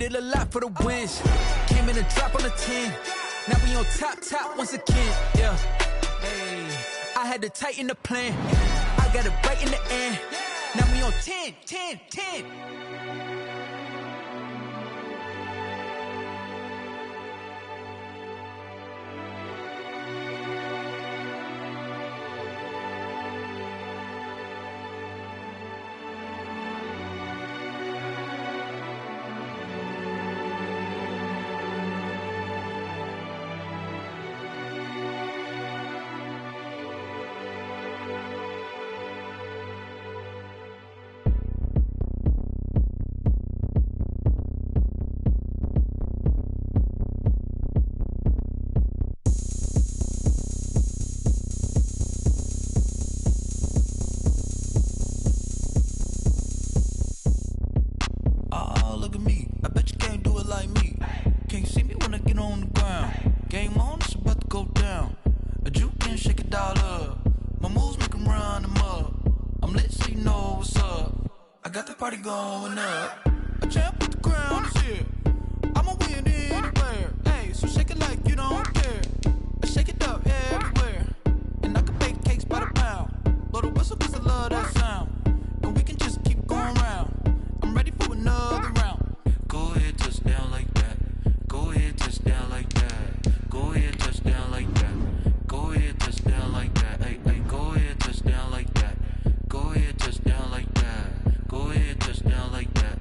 Did a lot for the wins. Came in a drop on the 10. Now we on top once again. Yeah. Hey. I had to tighten the plan. I got it right in the end. Now we on 10. Going up, a champ with the crown is here. I'ma win anywhere. Hey, so shake it like you don't care. Shake it up everywhere. And I can bake cakes by the pound. Blow the whistle 'cause I love that sound. And we can just keep going round. I'm ready for another round. Go ahead, touch down like that. Go ahead, touch down like that. Go ahead, touch down like that. Go ahead, touch down like that. Hey, hey, go ahead, touch down like that. Go ahead, touch down like that. Go ahead, touch down like that.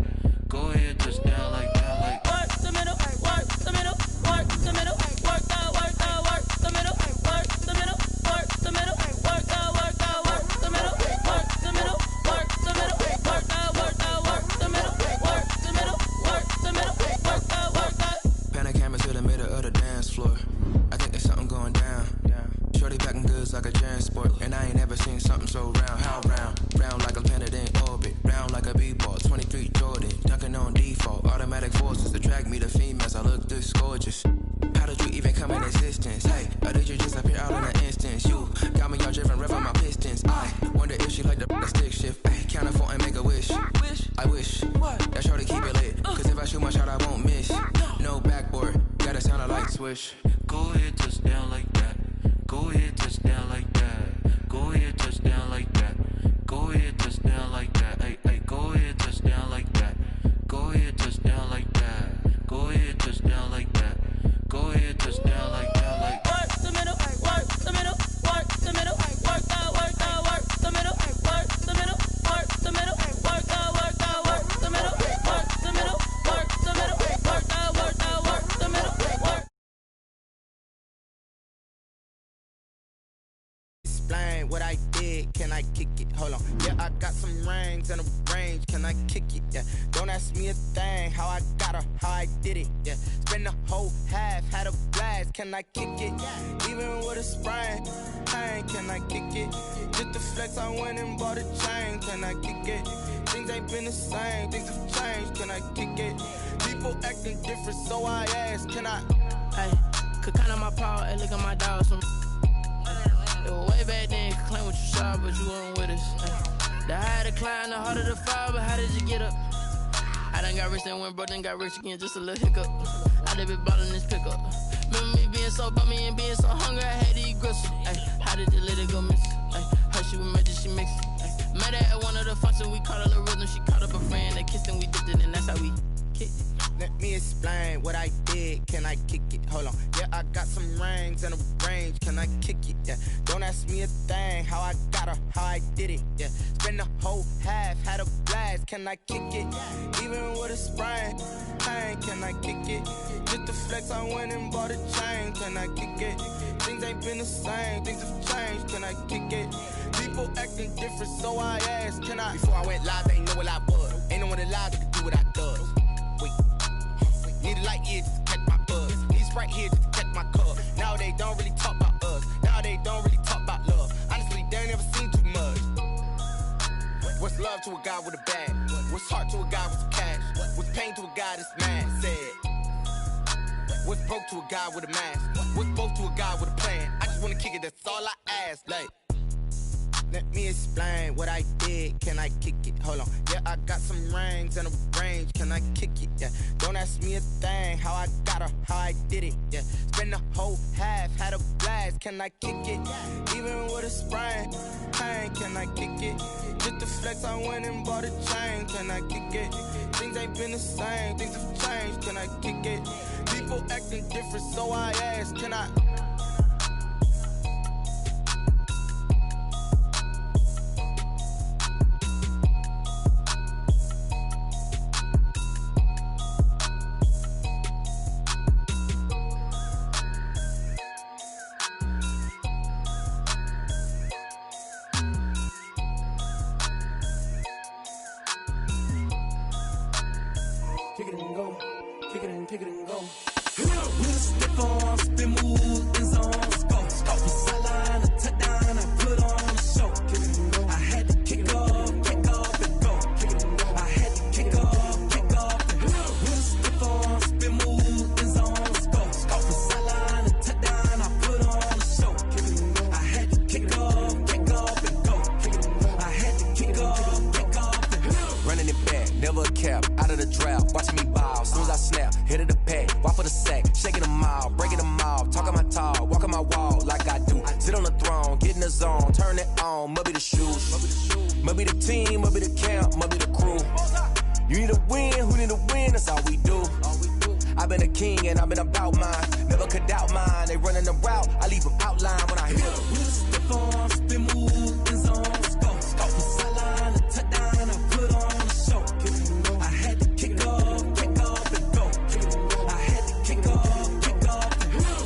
Go ahead, touch down like that. Like work the middle, work the middle, work the middle, work the middle, work the middle, work the middle, work the middle, work the middle, work the middle, work the middle, work the middle, work the middle, work the. Pan a camera to the middle of the dance floor. I think there's something going down. Shorty packing goods like a transport, and I ain't never seen something so round. How round? Round like a planet in orbit, round like a b-ball. 23 Jordan, dunking on default. Automatic forces attract me to females. I look this gorgeous. How did you even come in existence? Hey, or did you just appear out in an instance? You got me all driven, revving my pistons. I wonder if she like the stick shift. Ay, count a four and make a wish. I wish that shorty keep it lit. 'Cause if I shoot my shot, I won't miss. No backboard, gotta sound a light switch. Go ahead, touch down like that. Go ahead, touch down like that. Go ahead, touch down like that. Go ahead, touch down like that. Hey, hey, go ahead, touch down like that. Go ahead, touch down like that. Go ahead, touch down like that. Go ahead, touch down like that. Like work the middle, work the middle, work the middle, work the middle, work the middle, work the middle, work the middle, work the middle, work the middle, work the middle, work the middle, work. Explain what I did, can I kick it? Hold on, yeah, I got some rings and a range, can I kick it? Yeah, don't ask me a thing, how I got her, how I did it. Yeah, spend the whole half, had a blast, can I kick it? Even with a sprain, pain, can I kick it? Just to flex, I went and bought a chain, can I kick it? Things ain't been the same, things have changed, can I kick it? People acting different, so I asked, can I? Hey, could count on my power, hey, look at my dogs from. It was way back then, could claim what you saw, but you weren't with us. The higher the climb, the harder the fall, but how did you get up? I done got rich and went broke, then got rich again, just a little hiccup. I done been ballin' this pickup. Remember me being so bummy and being so hungry, I had to eat gristle. Ay, how did you let it go miss? Ay, her she was magic, she mixed it. Met her at one of the functions, we caught a little rhythm, she caught up a friend, they kissed and we dipped it, and that's how we kicked it. Let me explain what I did, can I kick it? Hold on, yeah, I got some rings and a range, can I kick it? Yeah, don't ask me a thing, how I got her, how I did it. Yeah, spend the whole half, had a blast, can I kick it? Even with a sprain, pain, can I kick it? Just to flex, I went and bought a chain, can I kick it? Things ain't been the same, things have changed, can I kick it? People acting different, so I asked, can I? Before I went live, they ain't know what I was. Ain't no one alive that could do what I does. Wait. Need a light here just to catch my buzz. Need Sprite here just to catch my cup. Now they don't really talk about us. Now they don't really talk about love. Honestly, they ain't never seen too much. What's love to a guy with a bag? What's heart to a guy with some cash? What's pain to a guy that's mad? Said. What's broke to a guy with a mask? What's both to a guy with a plan? I just wanna kick it, that's all I ask. Like, let me explain what I did. Can I kick it? Hold on. Yeah, I got some rings and a range. Can I kick it? Yeah. Don't ask me a thing. How I got her, how I did it. Yeah. Spend the whole half, had a blast. Can I kick it? Even with a sprain, pain. Can I kick it? Just to flex, I went and bought a chain. Can I kick it? Things ain't been the same. Things have changed. Can I kick it? People acting different, so I ask. Can I? Kick it and go, kick it and kick it and go. With a stiff arm, spin move, in zone, go. From sideline to touchdown, I put on a show. Kick it and go. I had to kick off and go. Kick it and go. I had to kick off and go. With a stiff arm, spin move, in zone, go. From sideline to touchdown, I put on a show. Kick it and go. I had to kick off and go. Kick it and go. I had to kick off and go. Running it back, never a cap, out of the draft, watching me ball. Soon as I snap, hit of the pack, walk for the sack, shaking them all, breaking them off, talking my talk, walking my wall like I do. Sit on the throne, get in the zone, turn it on, must be the shoes, must be the team, must be the camp, must be the crew. You need a win, who need a win, that's all we do. I've been a king and I've been about mine, never could doubt mine. They running the route, I leave them outline when I hit them. With a stiff arm, spin move, in zone, go. From sideline to touchdown, I put on a show. Kick it and go. I had to kick off and go. Kick it and go. I had to kick off and go.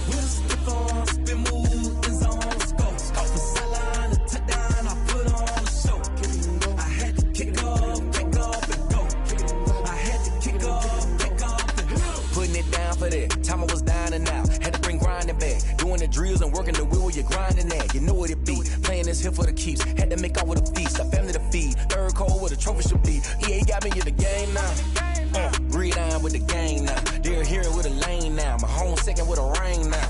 With a stiff arm, spin move, in zone, go. From sideline to touchdown, I put on a show. Kick it and go. I had to kick off and go. Kick it and go. I had to kick off and go. Putting it down for that, time I was down and out, had to bring grinding back, doing the drills and working the wheel where you're grinding at, you know what it be, playing this here for the keeps, had to make out with a feast, a family to feed, third cold where the trophy should be, EA got me in the game now, breathe on with the game now, they're here with a lane now, my home second with a ring now,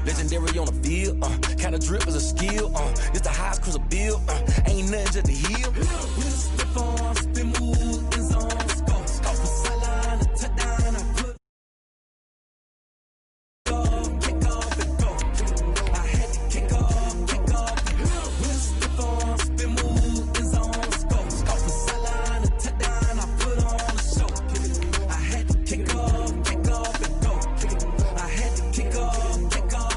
legendary on the field, kind of drip is a skill, it's the highest cruiser bill, ain't nothing just to heal. With a stiff arm, spin move, in zone, go. From sideline to touchdown, I put kick off and go. I had to kick off and go. With a stiff arm, spin move, in zone, go. From sideline to touchdown, I put on a show. I had to kick off and go. I had to kick off and go.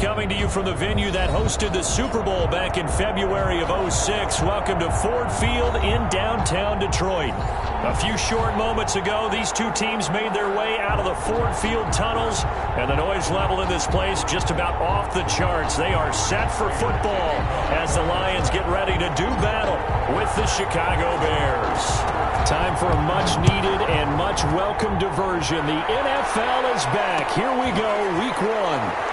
Coming to you from the venue that hosted the Super Bowl back in February of '06. Welcome to Ford Field in downtown Detroit. A few short moments ago, these two teams made their way out of the Ford Field tunnels, and the noise level in this place just about off the charts. They are set for football as the Lions get ready to do battle with the Chicago Bears. Time for a much-needed and much-welcome diversion. The NFL is back. Here we go, Week 1.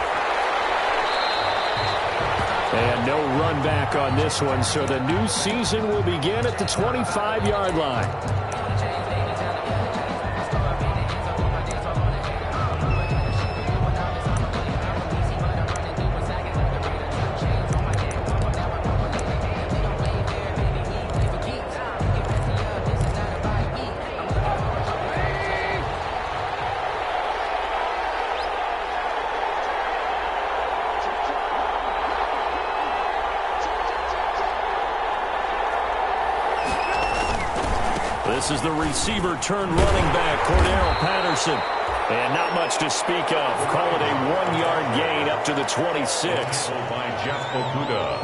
And no run back on this one, so the new season will begin at the 25-yard line. This is the receiver turned running back, Cordero Patterson. And not much to speak of. Call it a 1-yard gain up to the 26.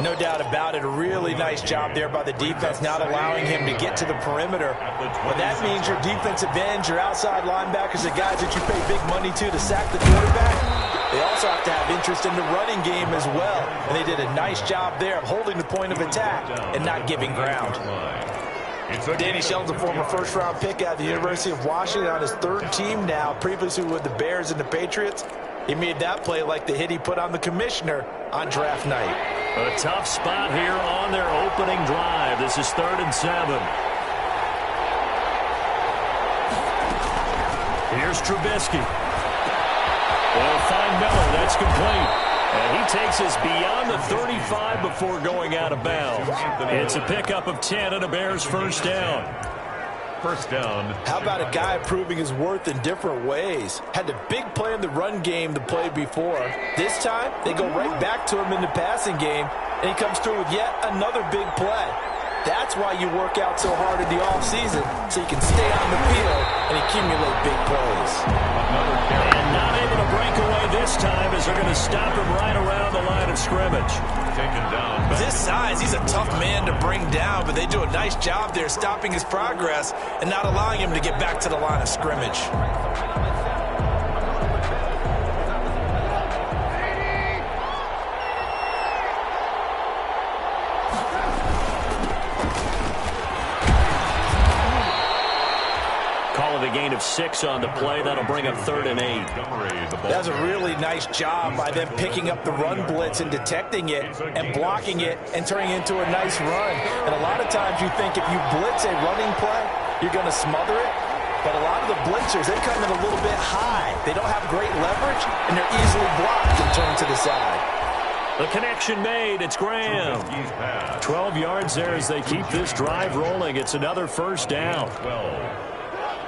No doubt about it. A really nice job there by the defense, not allowing him to get to the perimeter. Well, that means your defensive ends, your outside linebackers, the guys that you pay big money to sack the quarterback. They also have to have interest in the running game as well. And they did a nice job there of holding the point of attack and not giving ground. Danny Shelton's a former first-round pick out of the University of Washington on his third team now, previously with the Bears and the Patriots. He made that play like the hit he put on the commissioner on draft night. A tough spot here on their opening drive. This is 3rd and 7. Here's Trubisky. They'll find Miller. That's complete. And he takes us beyond the 35 before going out of bounds. It's a pickup of 10 and a Bears first down. First down. How about a guy proving his worth in different ways? Had a big play in the run game the play before. This time, they go right back to him in the passing game, and he comes through with yet another big play. That's why you work out so hard in the offseason, so you can stay on the field and accumulate big plays. And not able to break away this time as they're going to stop him right around the line of scrimmage. Taken down. With his size, he's a tough man to bring down, but they do a nice job there stopping his progress and not allowing him to get back to the line of scrimmage. A gain of 6 on the play. That'll bring up 3rd and 8. That's a really nice job by them picking up the run blitz and detecting it and blocking it and turning it into a nice run. And a lot of times you think if you blitz a running play, you're going to smother it. But a lot of the blitzers, they come in a little bit high. They don't have great leverage, and they're easily blocked and turned to the side. The connection made. It's Graham. 12 yards there as they keep this drive rolling. It's another first down. Well,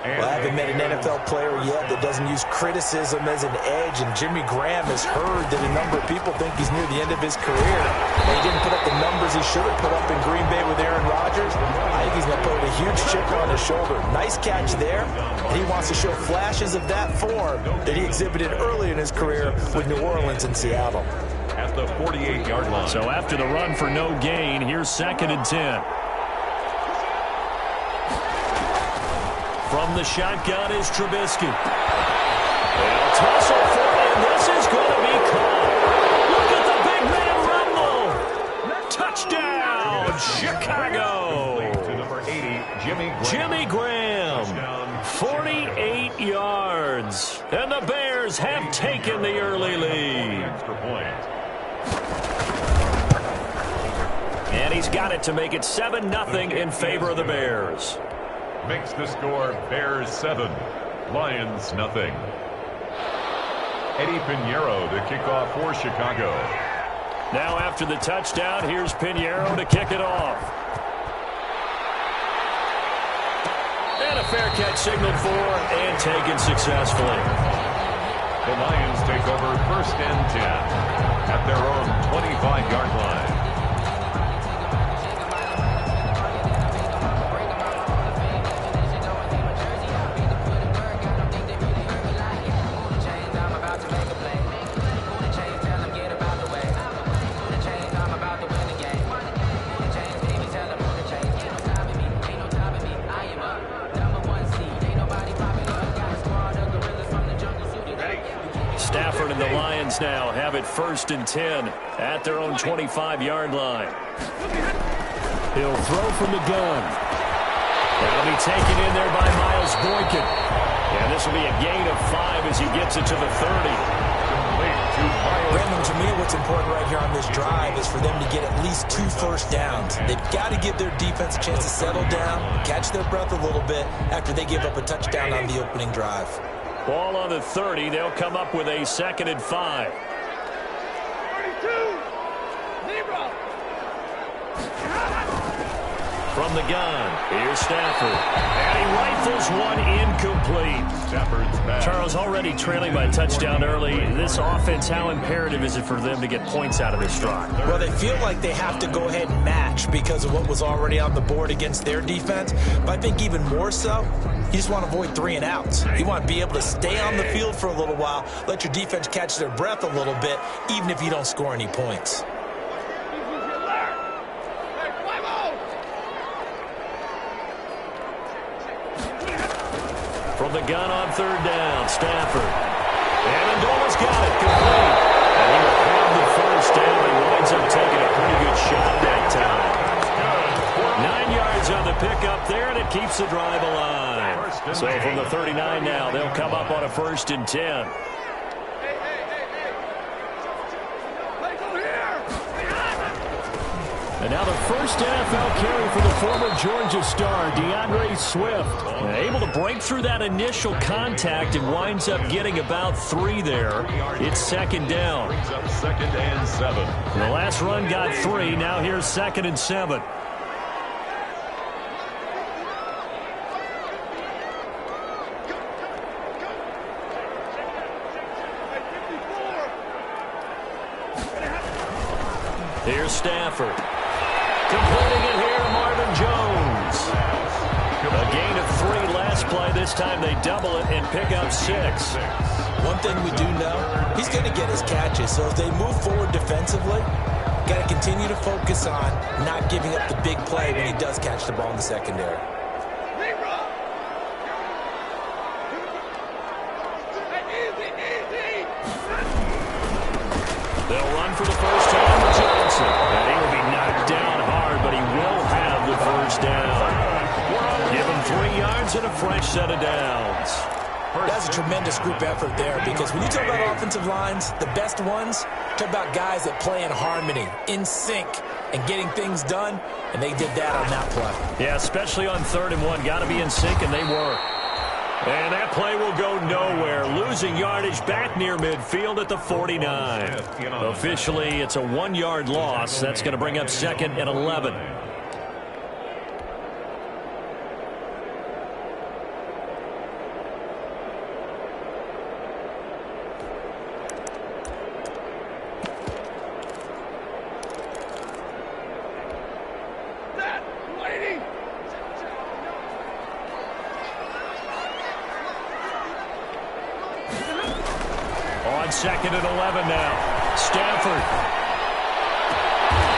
I haven't met an NFL player yet that doesn't use criticism as an edge, and Jimmy Graham has heard that a number of people think he's near the end of his career. And he didn't put up the numbers he should have put up in Green Bay with Aaron Rodgers. I think he's going to put a huge chip on his shoulder. Nice catch there. And he wants to show flashes of that form that he exhibited early in his career with New Orleans and Seattle. At the 48-yard line. So after the run for no gain, here's 2nd and 10. From the shotgun is Trubisky. They'll tussle for it, and this is going to be caught. Look at the big man rumble. Touchdown, Chicago. To number 80, Jimmy Graham. 48 yards. And the Bears have taken the early lead. Extra point. And he's got it to make it 7-0 in favor of the Bears. Makes the score Bears 7, Lions nothing. Eddie Pinheiro to kick off for Chicago. Now after the touchdown, here's Pinheiro to kick it off. And a fair catch signaled for and taken successfully. The Lions take over 1st and 10 at their own 25-yard line. And the Lions now have it 1st and 10 at their own 25-yard line. He'll throw from the gun. That'll be taken in there by Miles Boykin. And this will be a gain of 5 as he gets it to the 30. Brandon, to me, what's important right here on this drive is for them to get at least 2 first downs. They've got to give their defense a chance to settle down, catch their breath a little bit after they give up a touchdown on the opening drive. Ball on the 30. They'll come up with a 2nd and 5. 32, 0. From the gun, here's Stafford. And he rifles one incomplete. Charles, already trailing by a touchdown early. This offense, how imperative is it for them to get points out of this drive? Well, they feel like they have to go ahead and match because of what was already on the board against their defense. But I think even more so, you just want to avoid 3 and outs. You want to be able to stay on the field for a little while, let your defense catch their breath a little bit, even if you don't score any points. From the gun on 3rd down, Stafford. Amendola's got it, complete. And he will have the first down. He winds up taking a pretty good shot that time. 9 yards on the pickup there, and it keeps the drive alive. So from the 39 now, they'll come up on a 1st and 10. And now the first NFL carry for the former Georgia star, DeAndre Swift. Able to break through that initial contact and winds up getting about 3 there. It's 2nd down. Brings up 2nd and 7. The last run got 3. Now here's 2nd and 7. Here's Stafford. Completing it here to Marvin Jones. A gain of 3 last play. This time they double it and pick up 6. One thing we do know, he's going to get his catches. So as they move forward defensively, got to continue to focus on not giving up the big play when he does catch the ball in the secondary. They'll run for the first time with Johnson. And he will be knocked down hard, but he will have the first down. Give him 3 yards and a fresh set of downs. That's a tremendous group effort there because when you talk about offensive lines, the best ones, talk about guys that play in harmony, in sync, and getting things done, and they did that on that play. Yeah, especially on 3rd and 1. Got to be in sync, and they were. And that play will go nowhere. Losing yardage back near midfield at the 49. Officially, it's a 1-yard loss. That's going to bring up 2nd and 11. On 2nd and 11 now. Stafford.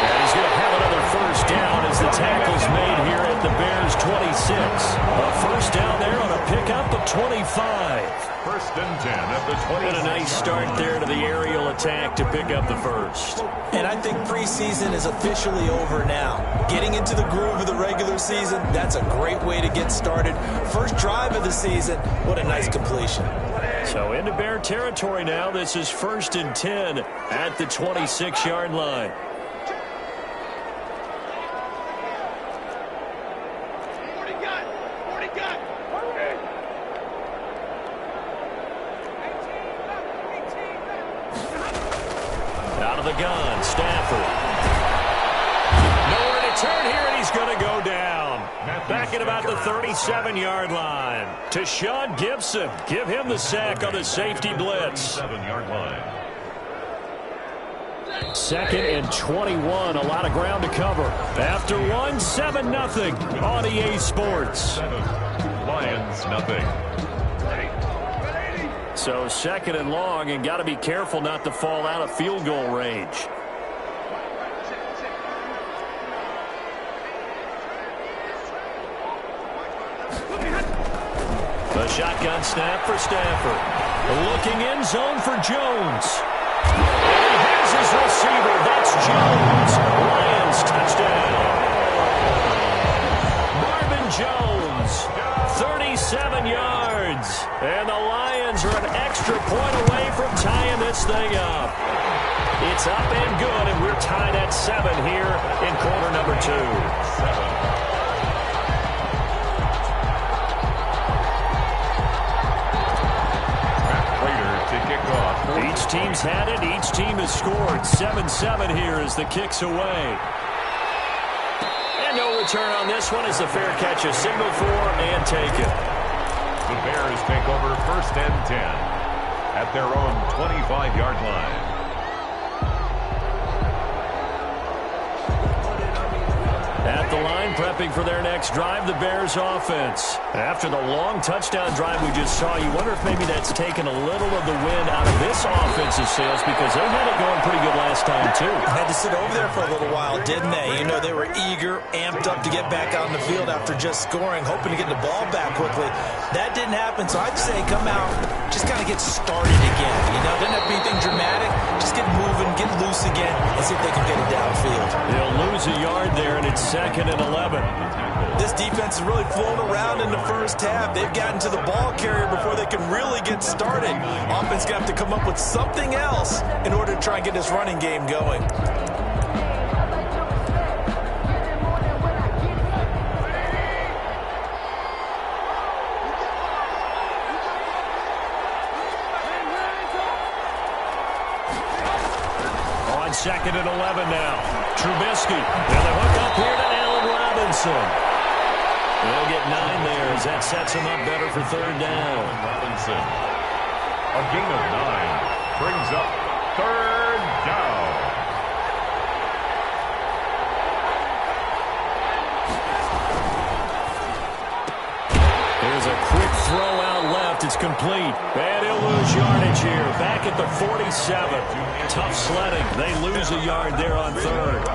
And he's going to have another first down as the tackle's made here at the Bears' 26. A first down there on a pickup of 25. 1st and 10 at the 20. And a nice start there to the aerial attack to pick up the first. And I think preseason is officially over now. Getting into the groove of the regular season, that's a great way to get started. First drive of the season, what a nice completion. So into Bear territory now. This is 1st and 10 at the 26-yard line. Out of the gun, Stafford. Nowhere to turn here, and he's going to go down. Back at about the 37-yard line. To Sean Gibson. Give him the sack on the safety blitz. 7-yard line. 2nd and 21. A lot of ground to cover. After 7-0 on EA Sports. 7. Lions, nothing. So 2nd and long, and got to be careful not to fall out of field goal range. The shotgun snap for Stafford. Looking in zone for Jones. And he has his receiver. That's Jones. Lions touchdown. Marvin Jones, 37 yards. And the Lions are an extra point away from tying this thing up. It's up and good, and we're tied at 7 here in quarter number 2. 7. Each team's had it. Each team has scored. 7-7 here as the kick's away. And no return on this one as the fair catch is signaled for and taken. The Bears take over 1st and 10 at their own 25-yard line. At the line, prepping for their next drive, the Bears offense. After the long touchdown drive we just saw, you wonder if maybe that's taken a little of the wind out of this offensive sails because they had it going pretty good last time, too. Had to sit over there for a little while, didn't they? You know, they were eager, amped up to get back out on the field after just scoring, hoping to get the ball back quickly. That didn't happen, so I'd say come out, just kind of get started again. You know, doesn't have to be anything dramatic. Just get moving, get loose again, and see if they can get it downfield. They'll lose a yard there, and it's 2nd and 11. This defense is really flown around in the first half. They've gotten to the ball carrier before they can really get started. Offense going to have to come up with something else in order to try and get this running game going. On 2nd and 11 now. Trubisky. And the hook up here to Allen Robinson. They'll get 9 there as that sets him up better for 3rd down. Robinson. A gain of 9 brings up 3rd down. There's a quick throw out left. It's complete. And he'll lose yardage here. Back at the 47. Tough sledding. They lose a yard there on 3rd.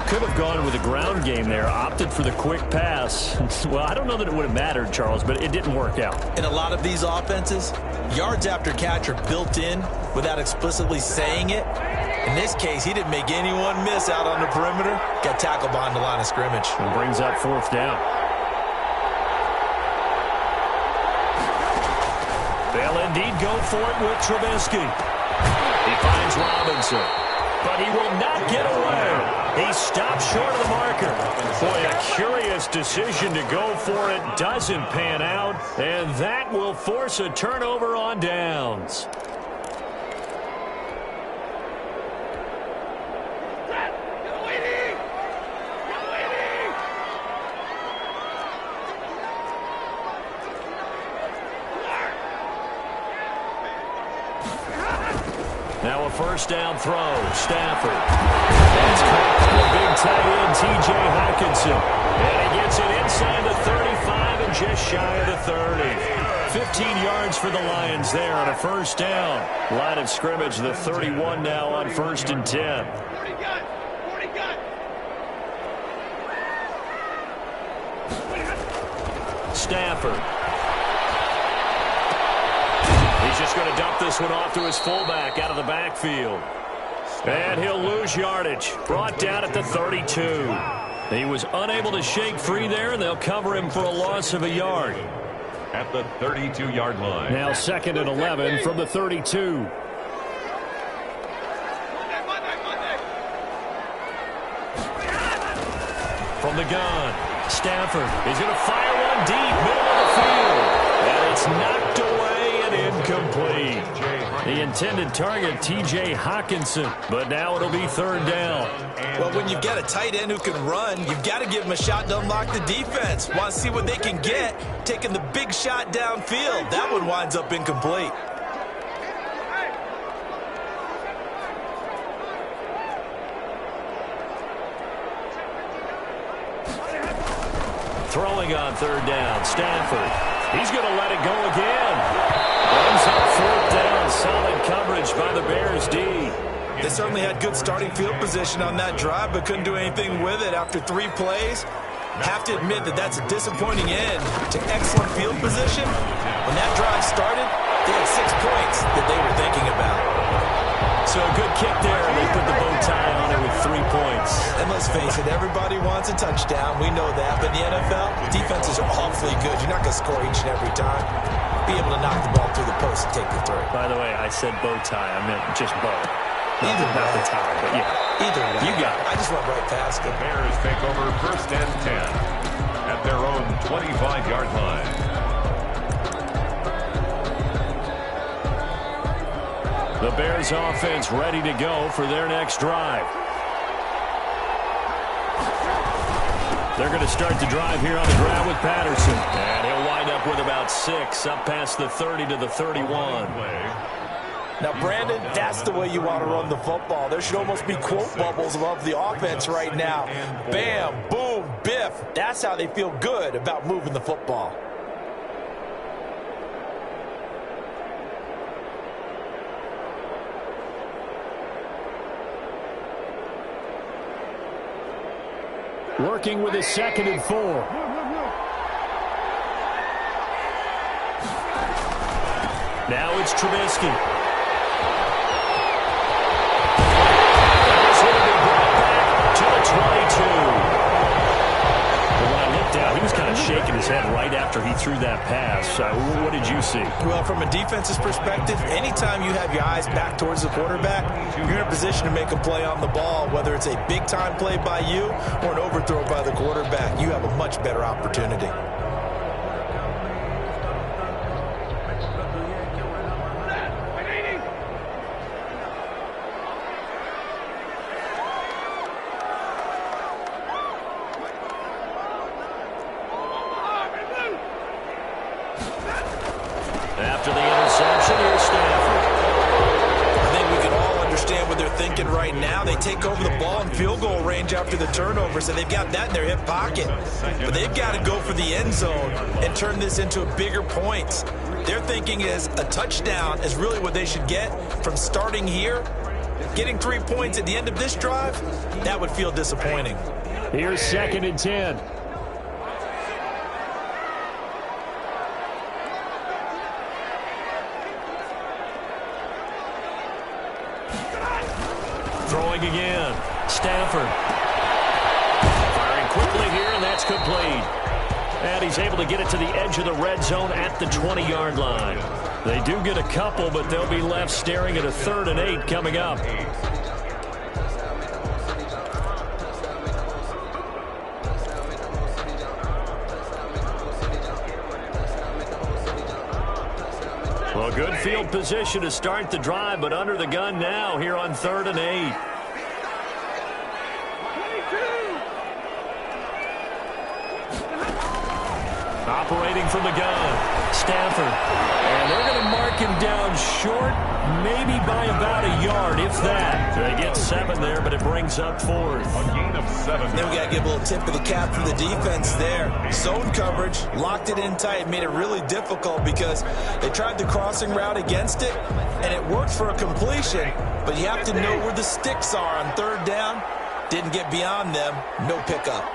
Could have gone with a ground game there. Opted for the quick pass. Well, I don't know that it would have mattered, Charles, but it didn't work out. In a lot of these offenses, yards after catch are built in without explicitly saying it. In this case, he didn't make anyone miss out on the perimeter. Got tackled behind the line of scrimmage. And brings up 4th down. They'll indeed go for it with Trubisky. He finds Robinson, but he will not get away. He stops short of the marker. Boy, a curious decision to go for it. Doesn't pan out, and that will force a turnover on downs. Now a 1st down throw. Stafford. That's caught by the big tight end, T.J. Hawkinson. And he gets it inside the 35 and just shy of the 30. 15 yards for the Lions there on a 1st down. Line of scrimmage, the 31 now on 1st and 10. Stafford. He's just going to dump this one off to his fullback out of the backfield. And he'll lose yardage. Brought down at the 32. He was unable to shake free there, and they'll cover him for a loss of a yard. At the 32-yard line. Now 2nd and 11 from the 32. From the gun, Stafford is going to fire one deep, middle of the field. And it's knocked away and incomplete. The intended target, T.J. Hawkinson, but now it'll be 3rd down. Well, when you've got a tight end who can run, you've got to give him a shot to unlock the defense. Want to see what they can get, taking the big shot downfield. That one winds up incomplete. Throwing on 3rd down, Stafford. He's going to let it go again. Runs up 4th down. Solid coverage by the Bears D. They certainly had good starting field position on that drive, but couldn't do anything with it after 3 plays. Have to admit that that's a disappointing end to excellent field position. When that drive started, they had 6 points that they were thinking about. So a good kick there, and they put the bow tie on it with 3 points. And let's face it, everybody wants a touchdown. We know that. But in the NFL, defenses are awfully good. You're not going to score each and every time. Be able to knock the ball through the post and take the throw. By the way, I said bow tie. I meant just bow. Either not the tie, but yeah. Either way. You got it. I just went right past it. The Bears take over 1st and 10 at their own 25-yard line. The Bears offense ready to go for their next drive. They're going to start the drive here on the ground with Patterson. And he'll wind up with about 6, up past the 30 to the 31. Now, Brandon, that's the way you want to run the football. There should almost be quote bubbles above the offense right now. Bam, boom, biff. That's how they feel good about moving the football. Working with his 2nd and 4. Now it's Trubisky. This will be brought back to the 22. But when I looked out, he was kind of shaking his head right after he threw that pass. What did you see? Well, from a defense's perspective, anytime you have your eyes back towards the quarterback, you're in a position to make a play on the ball, whether it's a big-time play by you or an overthrow by the quarterback. You have a much better opportunity. After the interception, here's Stafford. I think we can all understand what they're thinking right now. They take over the ball in field goal range after the turnover, so they've got that in their hip pocket. But they've got to go for the end zone and turn this into a bigger point. Their thinking is a touchdown is really what they should get from starting here. Getting 3 points at the end of this drive, that would feel disappointing. Here's 2nd and 10. Throwing again. Stafford. Firing quickly here, and that's complete. And he's able to get it to the edge of the red zone at the 20-yard line. They do get a couple, but they'll be left staring at a 3rd and 8 coming up. Well, good field position to start the drive, but under the gun now here on 3rd and 8. Operating from the gun, Stafford. And they're going to mark him down short, maybe by about a yard, if that. They get 7 there, but it brings up 4th. A gain of 7. Then we got to give a little tip of the cap for the defense there. Zone coverage, locked it in tight, made it really difficult because they tried the crossing route against it, and it worked for a completion, but you have to know where the sticks are on 3rd down. Didn't get beyond them, no pickup.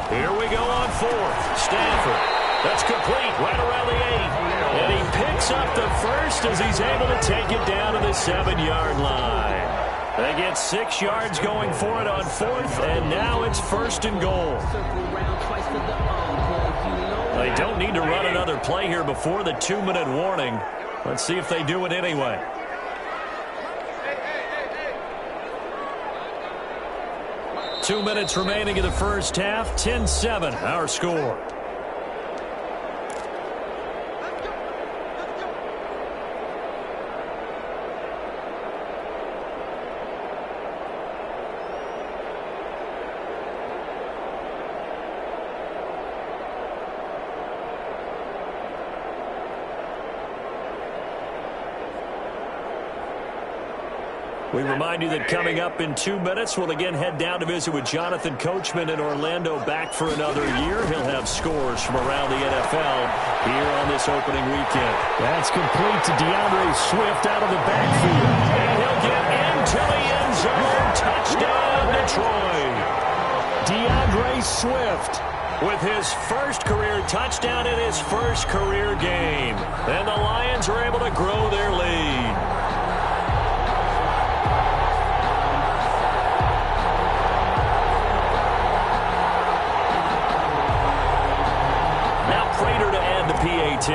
Here we go on 4th. Stafford. That's complete right around the 8. And he picks up the 1st as he's able to take it down to the 7-yard line. They get 6 yards going for it on 4th, and now it's 1st and goal. They don't need to run another play here before the 2-minute warning. Let's see if they do it anyway. Two minutes remaining in the first half. 10-7, our score. We remind you that coming up in 2 minutes, we'll again head down to visit with Jonathan Coachman in Orlando, back for another year. He'll have scores from around the NFL here on this opening weekend. That's complete to DeAndre Swift out of the backfield. And he'll get into the end zone. Touchdown, Detroit. DeAndre Swift with his first career touchdown in his first career game. And the Lions are able to grow their lead. PAT.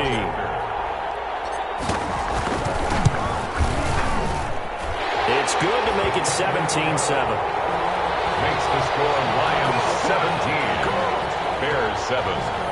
It's good to make it 17-7. Makes the score Lions 17, Bears 7.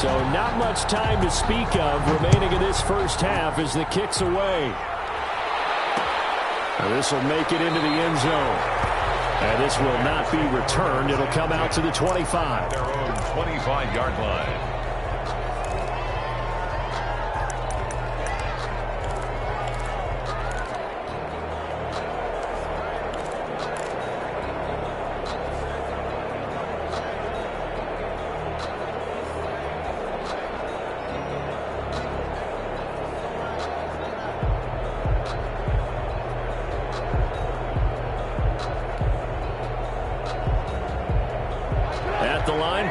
So not much time to speak of remaining in this first half as the kick's away. This will make it into the end zone. And this will not be returned. It'll come out to the 25. Their own 25-yard line.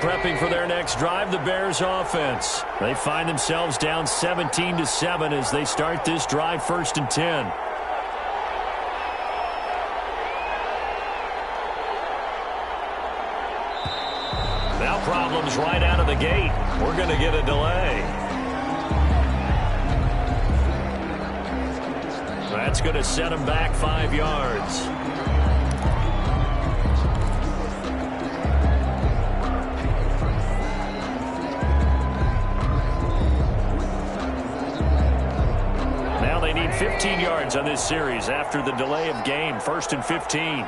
Prepping for their next drive, the Bears offense. They find themselves down 17-7 as they start this drive 1st and 10. Now problems right out of the gate. We're going to get a delay. That's going to set them back 5 yards. They need 15 yards on this series after the delay of game. 1st and 15.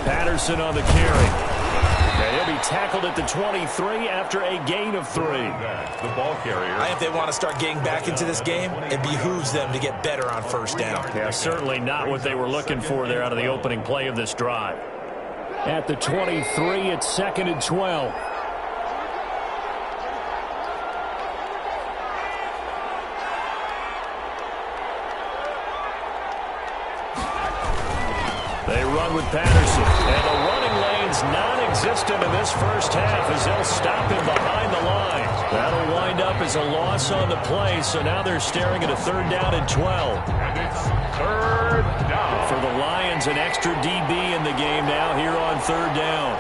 Patterson on the carry. He'll be tackled at the 23 after a gain of 3. The ball carrier. I think they want to start getting back into this game. It behooves them to get better on 1st down. Yeah, certainly not what they were looking for there out of the opening play of this drive. At the 23, it's 2nd and 12. They run with Patterson, and the running lane's non-existent in this first half as they'll stop him behind the line. That'll wind up as a loss on the play, so now they're staring at a 3rd down and 12. And it's 3rd down. For the Lions, an extra DB in the game now here on 3rd down.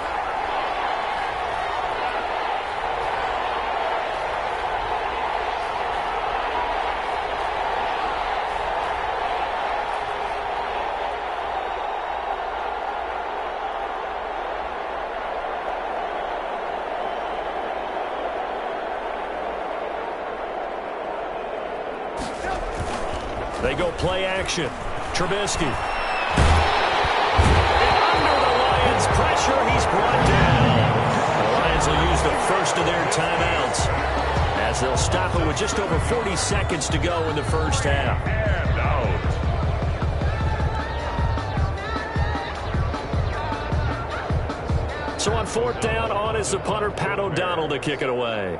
They go play action. Trubisky. And under the Lions' pressure, he's brought down. The Lions will use the first of their timeouts as they'll stop it with just over 40 seconds to go in the first half. And out. So on 4th down, on is the punter, Pat O'Donnell, to kick it away.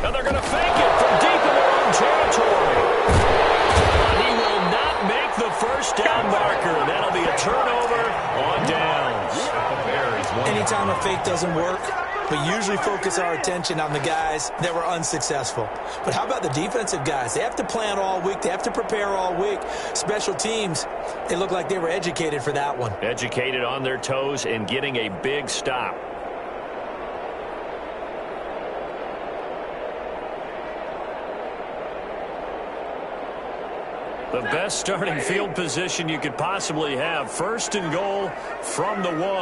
And they're going to fake it from deep in their own territory. He will not make the 1st down marker. That'll be a turnover on downs. Anytime a fake doesn't work, we usually focus our attention on the guys that were unsuccessful. But how about the defensive guys? They have to plan all week. They have to prepare all week. Special teams, they look like they were educated for that one. Educated on their toes and getting a big stop. The best starting field position you could possibly have. 1st and goal from the 1. They'll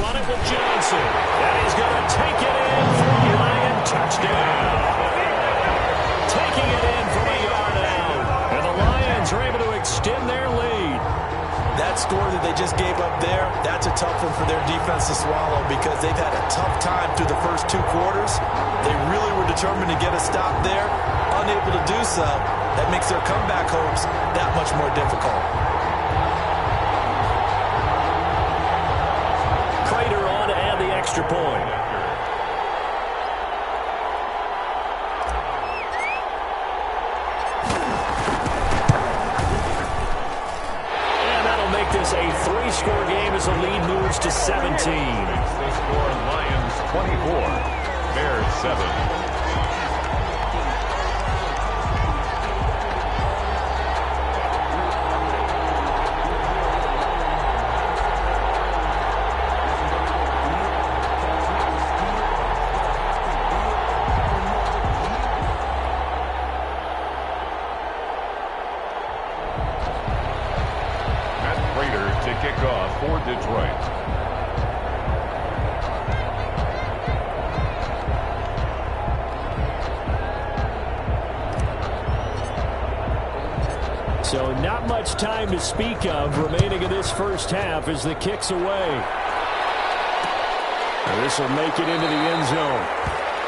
run it with Johnson. And he's going to take it in for a Lion touchdown. Taking it in from a yard out. And the Lions are able to extend their lead. That score that they just gave up there, that's a tough one for their defense to swallow because they've had a tough time through the first 2 quarters. They really were determined to get a stop there. Unable to do so, that makes their comeback hopes that much more difficult. Prater on to add the extra point. And that'll make this a 3-score game as the lead moves to 17. The score, Lions 24, Bears 7. So not much time to speak of remaining in this first half as the kick's away. And this will make it into the end zone.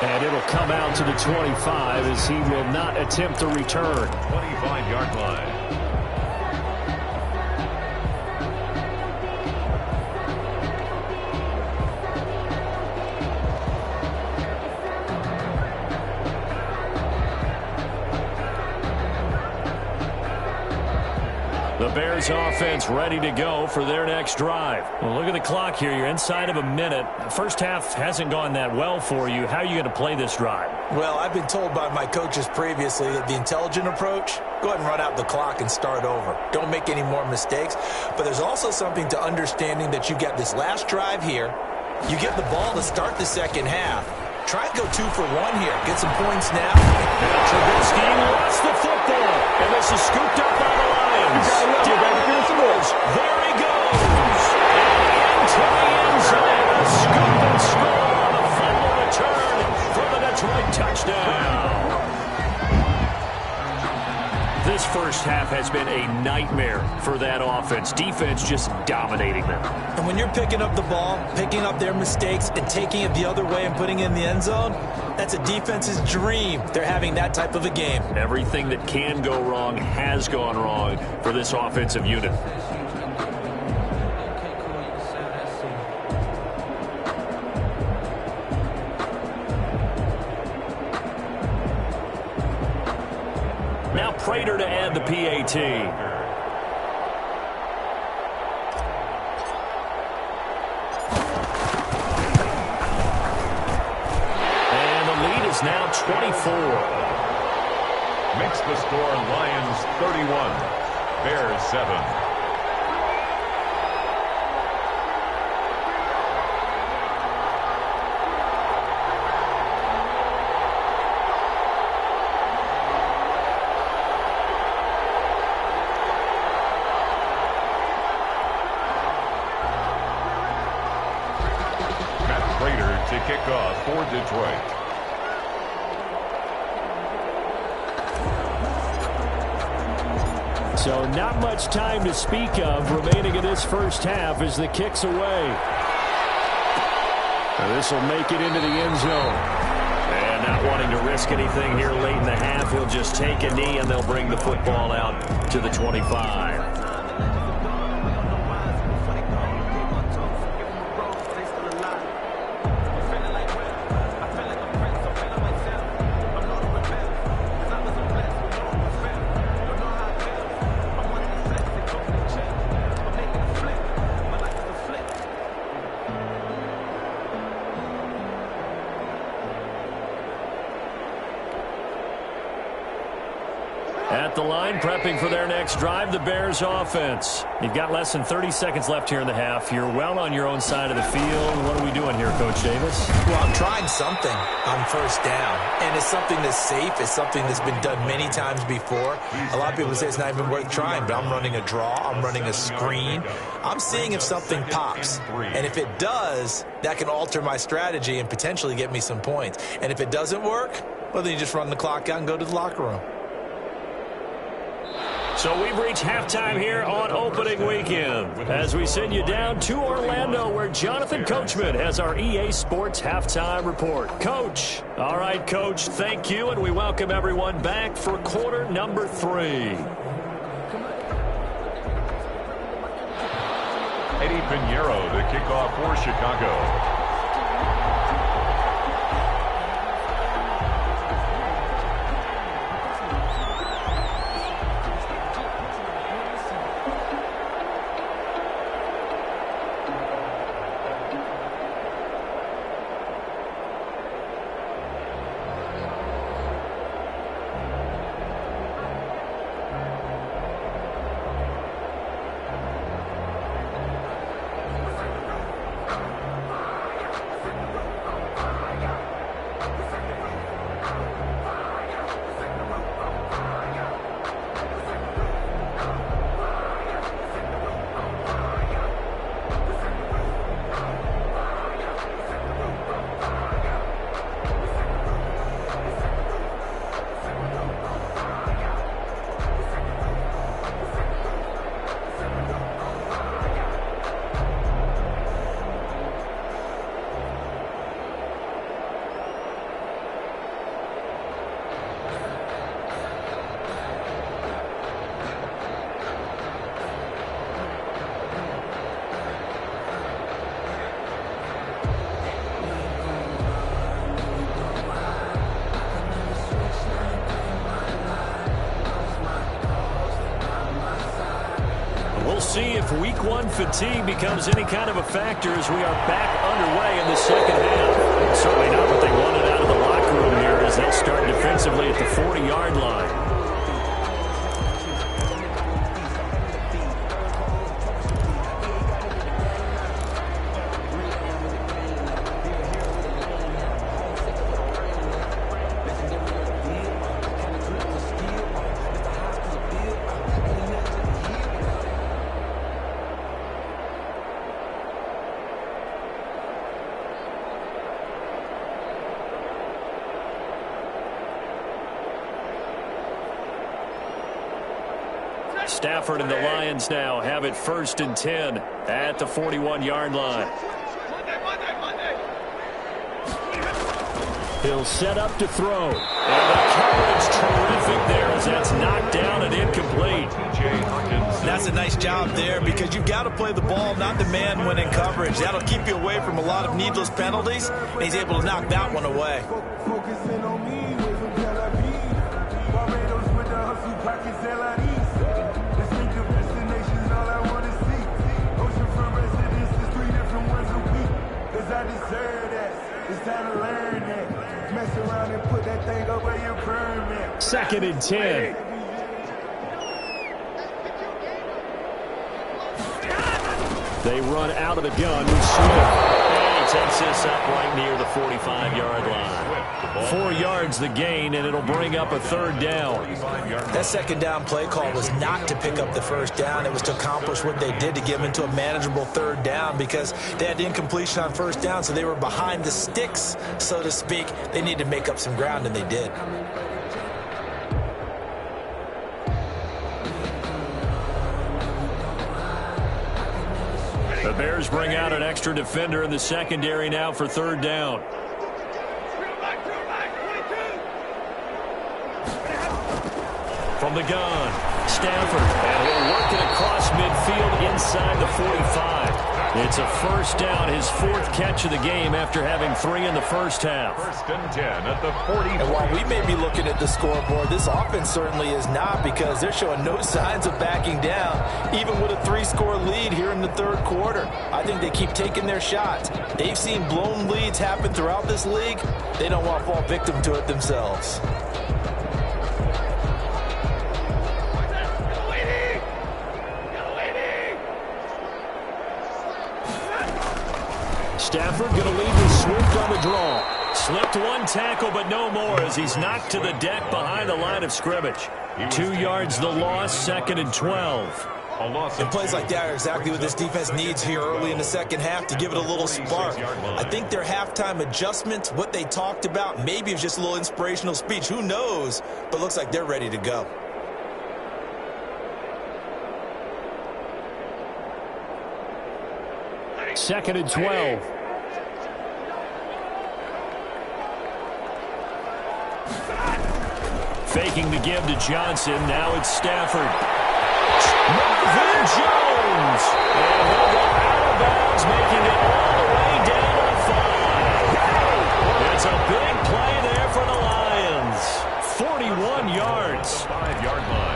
And it'll come out to the 25 as he will not attempt to return. 25-yard line. The Bears offense ready to go for their next drive. Well, look at the clock here. You're inside of a minute. The first half hasn't gone that well for you. How are you going to play this drive? Well, I've been told by my coaches previously that the intelligent approach, go ahead and run out the clock and start over. Don't make any more mistakes. But there's also something to understanding that you get this last drive here. You get the ball to start the second half. Try and go 2 for 1 here. Get some points now. Trubisky lost the football. And this is scooped up by the Lions. There he goes. And into the end zone. A scoop and score on a fumble return for the Detroit touchdown. This first half has been a nightmare for that offense. Defense just dominating them. And when you're picking up the ball, picking up their mistakes, and taking it the other way and putting it in the end zone, that's a defense's dream. They're having that type of a game. Everything that can go wrong has gone wrong for this offensive unit. Now Prater to add the PAT. Now 24. Makes the score Lions 31, Bears 7. Matt Prater to kick off for Detroit. So not much time to speak of remaining in this first half as the kick's away. And this will make it into the end zone. And not wanting to risk anything here late in the half, he'll just take a knee and they'll bring the football out to the 25. At the line, prepping for their next drive, the Bears offense. You've got less than 30 seconds left here in the half. You're well on your own side of the field. What are we doing here, Coach Davis? Well, I'm trying something on first down, and it's something that's safe. It's something that's been done many times before. A lot of people say it's not even worth trying, but I'm running a draw. I'm running a screen. I'm seeing if something pops, and if it does, that can alter my strategy and potentially get me some points. And if it doesn't work, well, then you just run the clock out and go to the locker room. So we've reached halftime here on opening weekend as we send you down to Orlando where Jonathan Coachman has our EA Sports halftime report. Coach. All right, Coach, thank you, and we welcome everyone back for quarter number 3. Eddie Pinheiro, the kickoff for Chicago. if week one fatigue becomes any kind of a factor as we are back underway in the second half. Certainly not what they wanted out of the locker room here as they'll start defensively at the 40-yard line. Stafford and the Lions now have it 1st and 10 at the 41-yard line. He'll set up to throw. And the coverage terrific there as that's knocked down and incomplete. That's a nice job there because you've got to play the ball, not the man-winning coverage. That'll keep you away from a lot of needless penalties, and he's able to knock that one away. Focusing on me, wait for Tel Aviv. Barbados with the hustle pockets, distinctive destinations, all I want to see. Oceanfront residences, 3 different ones a week. Cause I deserve that. It's time to learn that. Mess around and put that thing up where your permit. 2nd and 10. They run out of the gun with Swift. Takes this up right near the 45-yard line. 4 yards the gain, and it'll bring up a 3rd down. That 2nd down play call was not to pick up the 1st down. It was to accomplish what they did to get them into a manageable 3rd down because they had incompletion on 1st down, so they were behind the sticks, so to speak. They needed to make up some ground, and they did. The Bears bring out an extra defender in the secondary now for 3rd down. From the gun, Stafford, and he'll work it across midfield inside the 45. It's a 1st down, his 4th catch of the game after having 3 in the first half. 1st and 10 at the 40. And while we may be looking at the scoreboard, this offense certainly is not because they're showing no signs of backing down, even with a 3-score lead here in the 3rd quarter. I think they keep taking their shots. They've seen blown leads happen throughout this league. They don't want to fall victim to it themselves. Stafford going to lead with Swift on the draw. Slipped one tackle, but no more as he's knocked to the deck behind the line of scrimmage. 2 yards the loss, 2nd and 12. And plays like that are exactly what this defense needs here early in the second half to give it a little spark. I think their halftime adjustments, what they talked about, maybe it was just a little inspirational speech. Who knows? But looks like they're ready to go. Second and 12. Faking the give to Johnson. Now it's Stafford. Marvin Jones. And he'll go out of bounds, making it all the way down to 5. It's a big play there for the Lions. 41 yards. 5-yard line.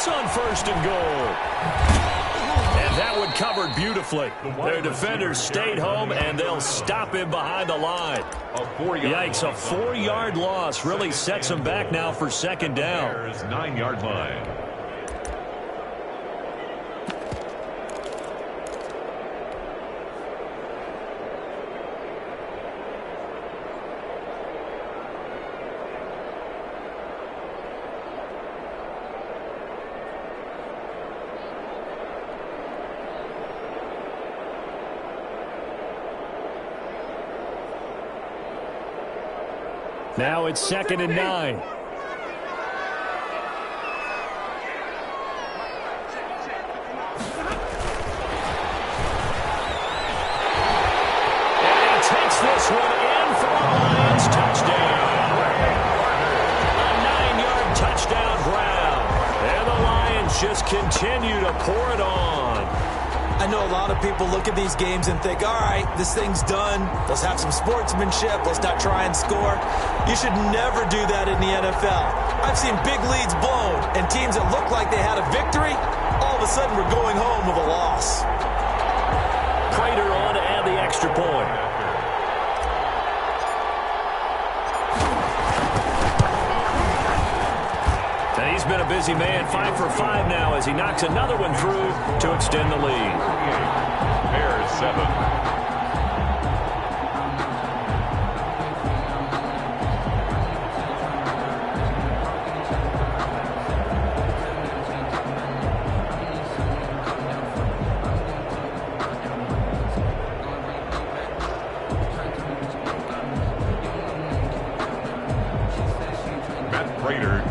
On 1st and goal. And that one covered beautifully. Their defenders stayed home, and they'll stop him behind the line. Yikes, a 4-yard loss really sets them back now for 2nd down. There's 9-yard line. Now it's 2nd and 9. This one in for a Lions touchdown. A 9-yard touchdown Brown. And the Lions just continue to pour it on. I know a lot of people look at these games and think, all right, this thing's done. Let's have some sportsmanship. Let's not try and score. You should never do that in the NFL. I've seen big leads blown and teams that look like they had a victory, all of a sudden we're going home with a loss. Prater on to add the extra point. And he's been a busy man, 5 for 5 now as he knocks another one through to extend the lead. Bears 7.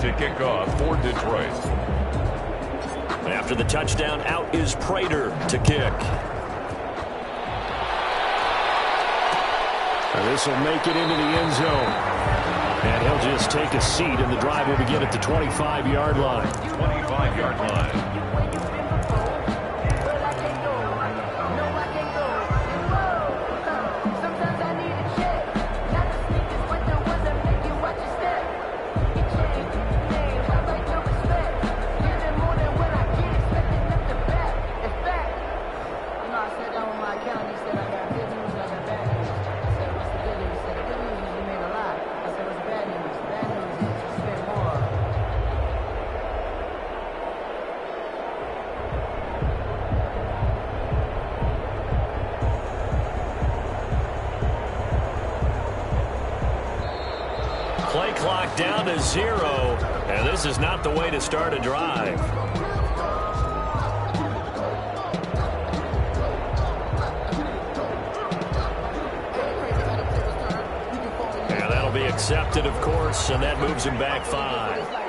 To kick off for Detroit. After the touchdown, out is Prater to kick. This will make it into the end zone. And he'll just take a seat, and the drive will begin at the 25-yard line. 25-yard line. Play clock down to 0, and this is not the way to start a drive. And that'll be accepted, of course, and that moves him back 5.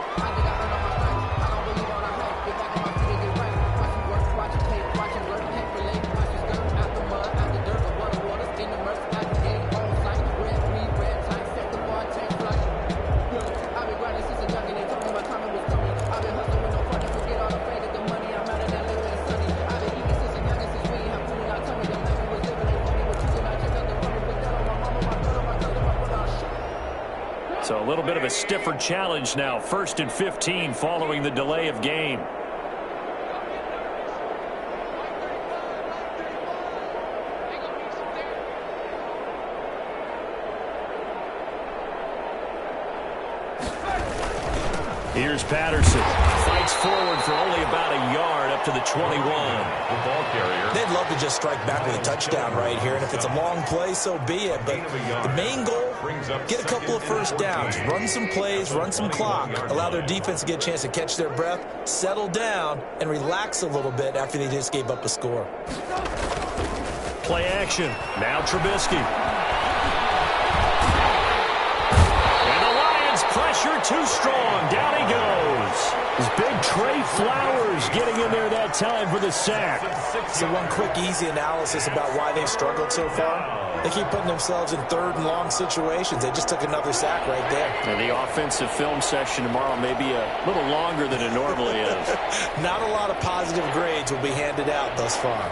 So a little bit of a stiffer challenge now. 1st and 15 following the delay of game. Here's Patterson. Fights forward for only about a yard up to the 21. The ball carrier. They'd love to just strike back with a touchdown right here, and if it's a long play, so be it. But the main goal, get a couple of first downs, run some plays, run some clock, allow their defense to get a chance to catch their breath, settle down, and relax a little bit after they just gave up a score. Play action. Now Trubisky. Pressure too strong. Down he goes. His big Trey Flowers getting in there that time for the sack. So one quick, easy analysis about why they've struggled so far. They keep putting themselves in 3rd and long situations. They just took another sack right there. And the offensive film session tomorrow may be a little longer than it normally is. Not a lot of positive grades will be handed out thus far.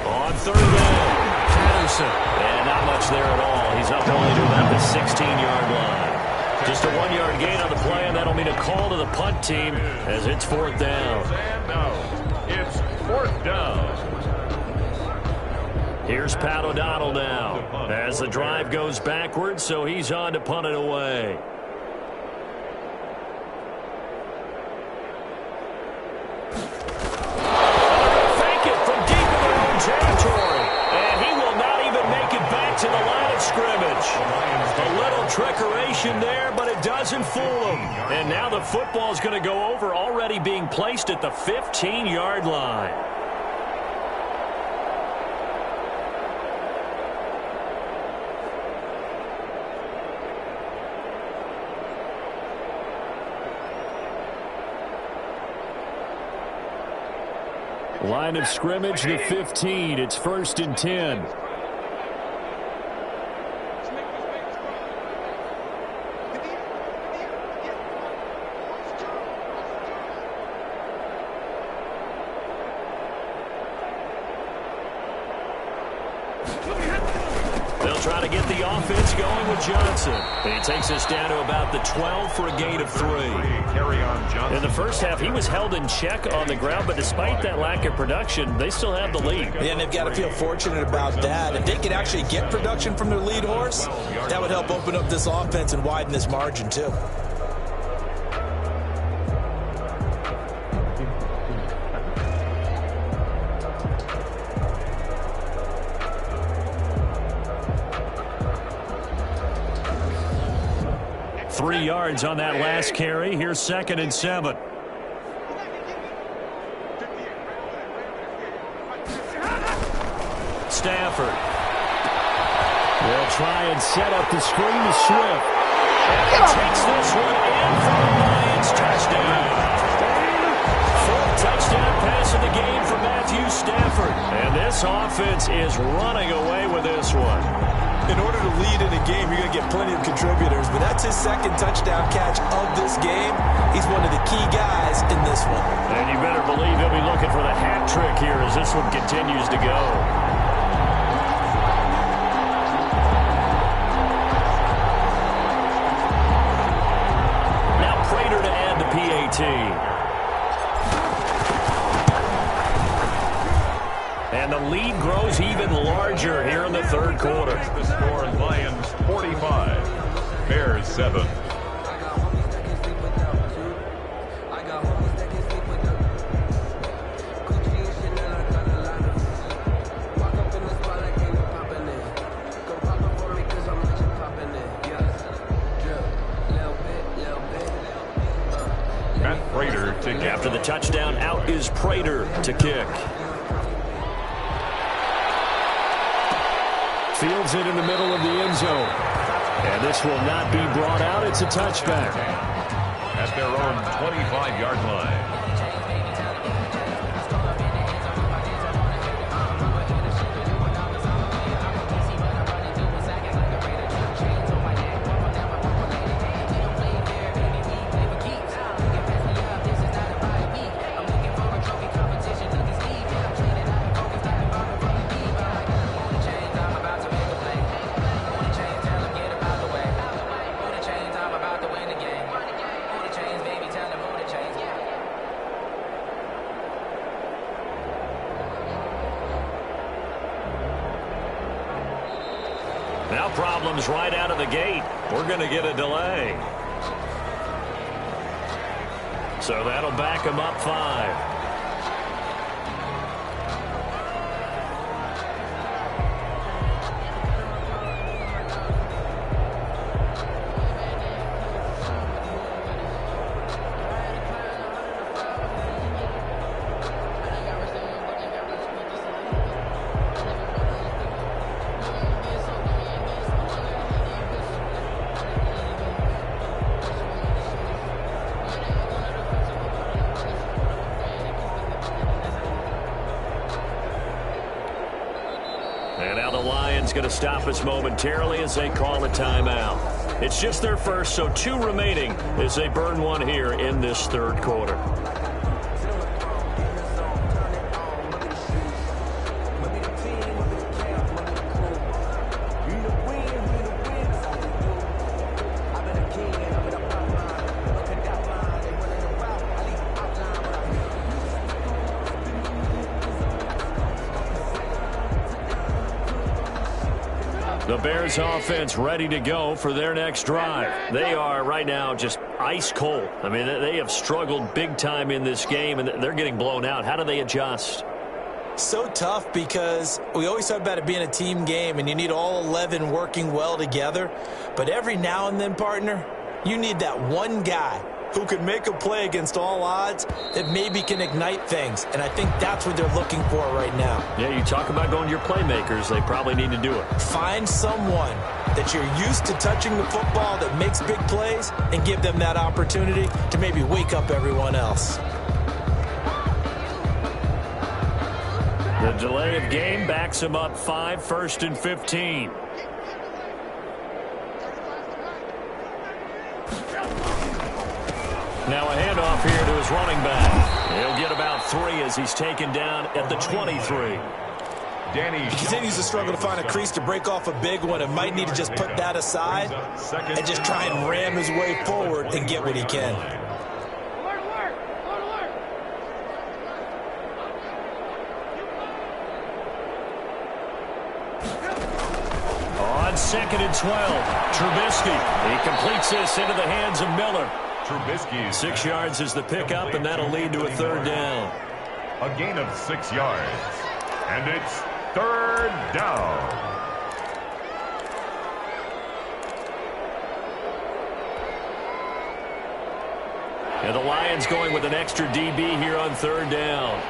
On 3rd down. Patterson. And not much there at all. He's up only to about the 16-yard line. Just a 1-yard gain on the play, and that'll mean a call to the punt team as it's 4th down. And now it's 4th down. Here's Pat O'Donnell now as the drive goes backwards, so he's on to punt it away. Fake it from deep in their own territory, and he will not even make it back to the line of scrimmage. A little trickeration there, but it doesn't fool him. And now the football's going to go over, already being placed at the 15-yard line. Line of scrimmage, the 15. It's 1st and 10. They'll try to get the offense going with Johnson. And he takes us down to about the 12 for a gain of 3. In the first half, he was held in check on the ground, but despite that lack of production, they still have the lead. Yeah, and they've got to feel fortunate about that. If they could actually get production from their lead horse, that would help open up this offense and widen this margin, too. Three yards on that last carry. Here's 2nd and 7. Stafford. They'll try and set up the screen to Swift. And he takes this one in for the Lions touchdown. 4th touchdown pass of the game for Matthew Stafford. And this offense is running away with this one. In order to lead in a game, you're going to get plenty of contributors, but that's his 2nd touchdown catch of this game. He's one of the key guys in this one. And you better believe he'll be looking for the hat trick here as this one continues to go. Now Prater to add the PAT. And the lead grows even larger here in the 3rd quarter. The score, Lions 45, Bears 7. Matt Prater to kick. After the touchdown, out is Prater to kick. Fields it in the middle of the end zone. And this will not be brought out. It's a touchback. At their own 25-yard line. Now problems right out of the gate. We're going to get a delay. So that'll back them up 5. And now the Lions going to stop us momentarily as they call a timeout. It's just their first, so 2 remaining as they burn one here in this 3rd quarter. The Bears offense ready to go for their next drive. They are right now just ice cold. I mean, they have struggled big time in this game, and they're getting blown out. How do they adjust? So tough because we always talk about it being a team game, and you need all 11 working well together. But every now and then, partner, you need that one guy who can make a play against all odds that maybe can ignite things. And I think that's what they're looking for right now. Yeah, you talk about going to your playmakers. They probably need to do it. Find someone that you're used to touching the football that makes big plays and give them that opportunity to maybe wake up everyone else. The delay of game backs him up 5, 1st and 15. Now a handoff here to his running back. He'll get about 3 as he's taken down at the 23. He continues to struggle to find a crease to break off a big one and might need to just put that aside and just try and ram his way forward and get what he can. On 2nd and 12, Trubisky. He completes this into the hands of Miller. Trubisky. 6 yards is the pickup, and that'll lead to a 3rd down. A gain of 6 yards. And it's 3rd down. And the Lions going with an extra DB here on 3rd down.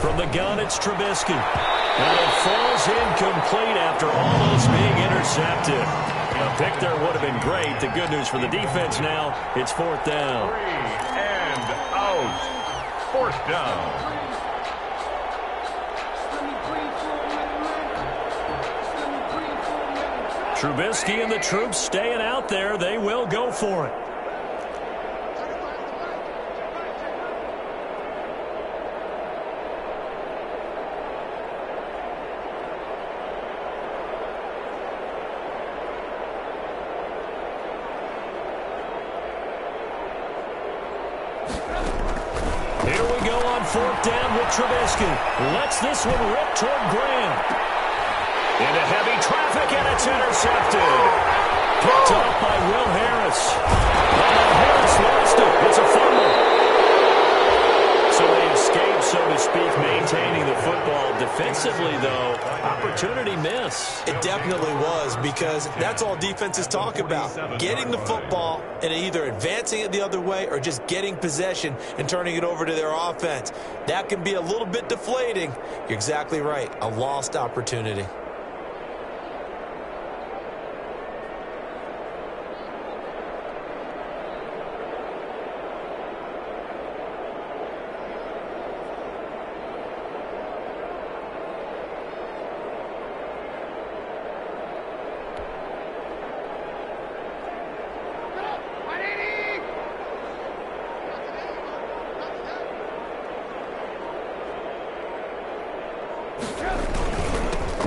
From the gun, it's Trubisky. And it falls incomplete after almost being intercepted. A pick there would have been great. The good news for the defense now, it's 4th down. 3 and out. 4th down. Trubisky and the troops staying out there. They will go for it. Here we go on 4th down with Trubisky. Lets this one rip toward Graham. Into heavy traffic, and it's intercepted. Picked up by Will Harris. And Harris lost it. It's a fumble. So they escape, so to speak, maintaining the football. Defensively, though, opportunity miss. It definitely was, because that's all defenses talk about. Getting the football and either advancing it the other way or just getting possession and turning it over to their offense. That can be a little bit deflating. You're exactly right. A lost opportunity.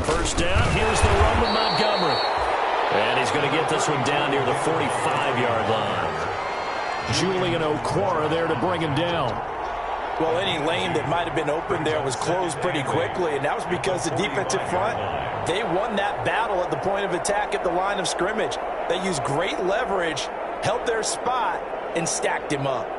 First down, here's the run with Montgomery. And he's going to get this one down near the 45-yard line. Julian Okwara there to bring him down. Well, any lane that might have been open there was closed pretty quickly, and that was because the defensive front, they won that battle at the point of attack at the line of scrimmage. They used great leverage, held their spot, and stacked him up.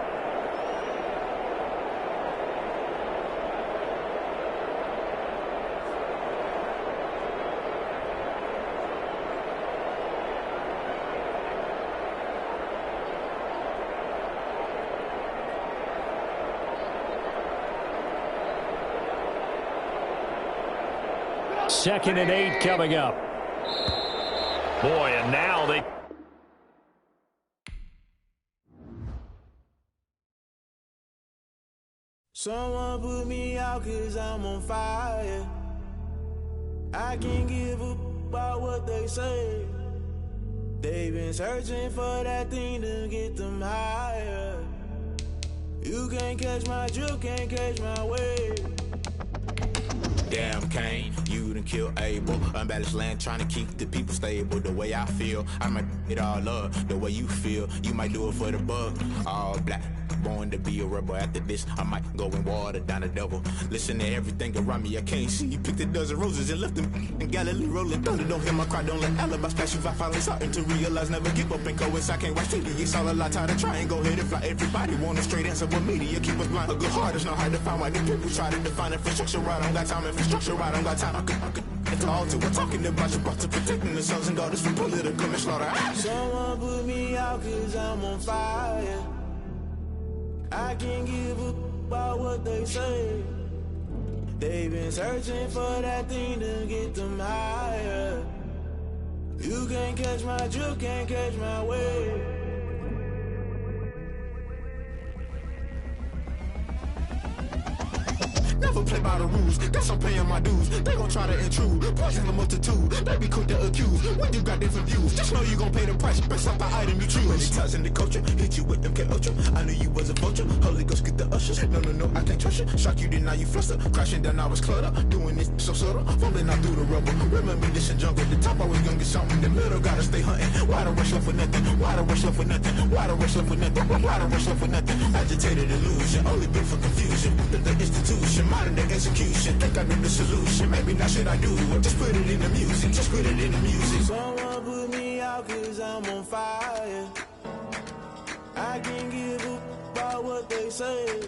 Second and 8 coming up. Boy, and now they... Someone put me out 'cause I'm on fire. I can't give up about what they say. They've been searching for that thing to get them higher. You can't catch my drift, can't catch my wave. Damn, Kane, you done killed Abel. Unbalanced land, trying to keep the people stable. The way I feel, I might it all up. The way you feel, you might do it for the buck. All black, born to be a rebel. After this, I might go and water down the devil. Listen to everything around me, I can't see. You picked a dozen roses and left them in Galilee rolling thunder. Don't hear my cry, don't let alibis pass you. I finally starting to realize, never give up and coincide. Can't watch TV, it's all a lot. Tired of trying, go ahead and fly. Everybody want a straight answer, but media keep us blind. A good heart is not hard to find. Why the people try to define infrastructure right? I don't got time, infrastructure right? I don't got time. I could it's all to. We're talking about you, brought to protecting the sons and daughters from political slaughter. Someone put me out 'cause I'm on fire. I can't give up about what they say. They've been searching for that thing to get them higher. You can't catch my drift, can't catch my wave. Never play by the rules, guess I'm paying my dues. They gon' try to intrude, poison the multitude. They be quick to accuse, when you got different views. Just know you gon' pay the price, based off the item you choose. Many times in the culture, hit you with them K-Ultra. I knew you was a vulture, Holy Ghost get the ushers. No, I can't trust you. Shock you, then now you fluster. Crashing down, I was cluttered. Doing this so subtle, fumbling out through the rubble. Remember this in jungle, the top I was young and something. The middle gotta stay hunting. Why the rush left for nothing? Why the rush left for nothing? Why the rush left for nothing? Why the rush left for nothing? Agitated illusion, only built for confusion. The institution, modern day execution. Think I knew the solution, maybe not should I do it. Just put it in the music, just put it in the music. Someone put me out cause I'm on fire. I can't give up about what they say.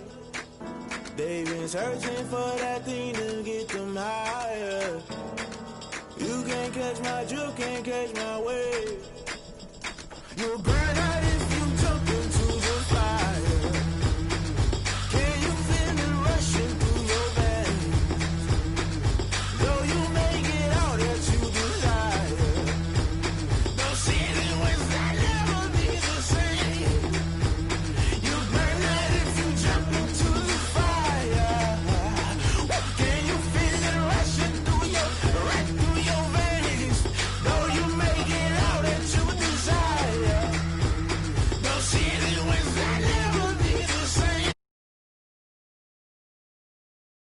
They've been searching for that thing to get them higher. You can't catch my drift, can't catch my wave. You're great.